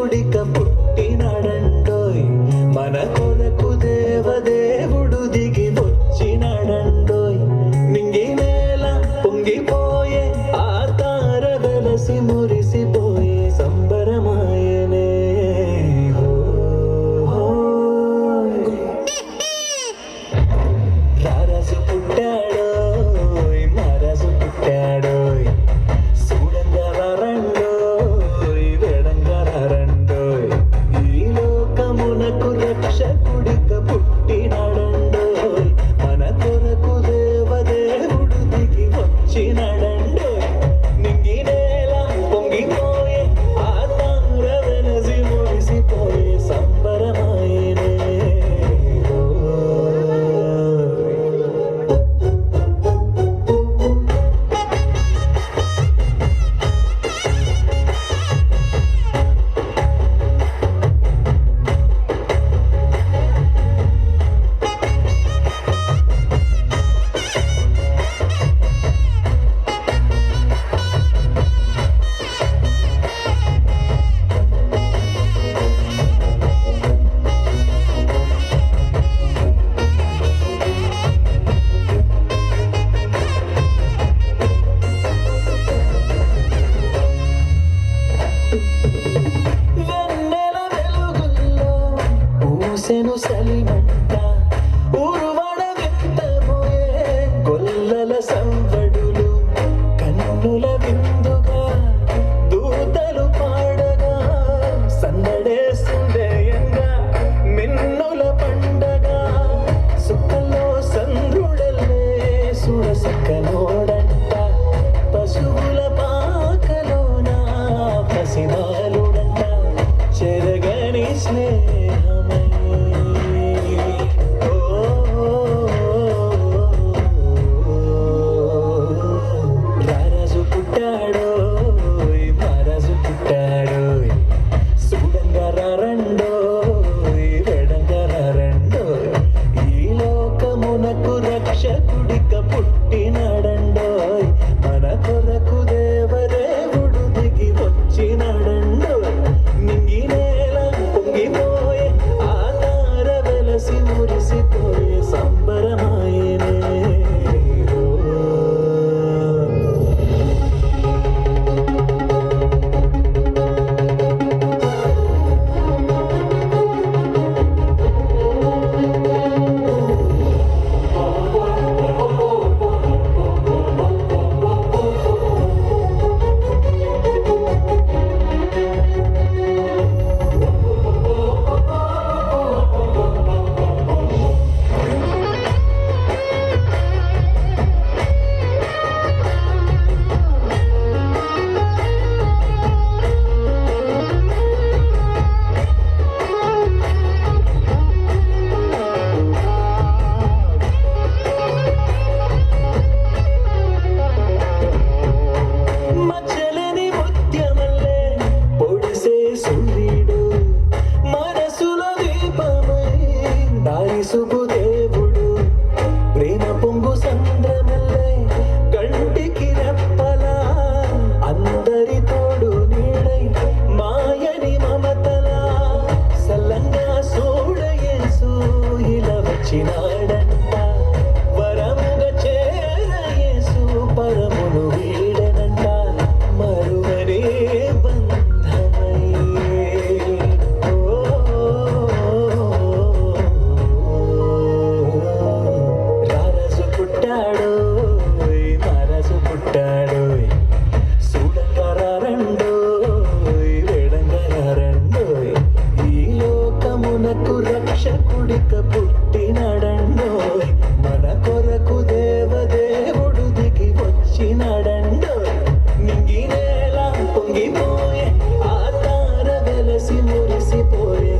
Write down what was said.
రక్షకుడిక పుట్టినాడండోయ్ మన కొరకు దేవదేవుడు దిగి వచ్చినాడండోయ్ నింగి నేల పొంగిపోయే ఆ తార వెలసి మురిసిపోయే సంబరమాయనే రారాజు పుట్టాడోయ్ మహారాజు పుట్టాడోయ్ చూడంగా రండోయ్ వేడంగా రండోయ్ ఈ లోకమునకు రక్షకుడిక పుట్టినాడండోయ్ మన కొరకు దేవదేవుడు దిగి వచ్చినాడండోయ్ నింగి నేల పొంగిపోయే ఆ తార వెలసి మురిసిపోయే సంబరమాయనే వెన్నెల వెలుగుల్లో పూసెను సలిమంట ఊరువడ విత్తబోయే గొల్లల సంవడులు కన్నుల విందుగా దూతలు పాడగా సందడేస్తుండేయంగా మిన్నుల పండగ సుక్కల్లో సంద్రుడల్లే సురసక్కనోడంట పశువుల పాకలోన పసివాలుడంట చెరగని స్నేహమై రారాజు పుట్టాడోయ్ మహారాజు పుట్టాడోయ్ చూడంగా రండోయ్ వేడంగా రండోయ్ ఈ లోకమునకు రక్షకుడిక పుట్టినాడండోయ్ మన కొరకు దేవదేవుడు దిగి వచ్చినాడండోయ్ నింగి నేల పొంగిపోయే ఆ తార వెలసి మురిసిపోయే సంబరమాయనే మచ్చలేని ముత్యమల్లే పొడిసే సూర్యుడు మనసుల దీపమై దారి శుభదేవుడు ప్రేమ పొంగు సంద్రమల్లే కంటికి రెప్పలా అందరి తోడు నీడై మాయని మమతలా సల్లంగా సూడయేసు ఇలా వచ్చినాడంట వరముగా చేరయేసు పరమును వీడనంట మరువనే బంధమై రారాజు పుట్టాడోయ్ మహారాజు పుట్టాడోయ్ చూడంగా రండోయ్ వేడంగా రండోయ్ ఈ లోకమునకు రక్షకుడిక పుట్టినాడండోయ్ మన కొరకు దేవదేవుడు దిగి వచ్చినాడండోయ్ నింగి నేల పొంగిపోయే ఆ తార వెలసి మురిసిపోయే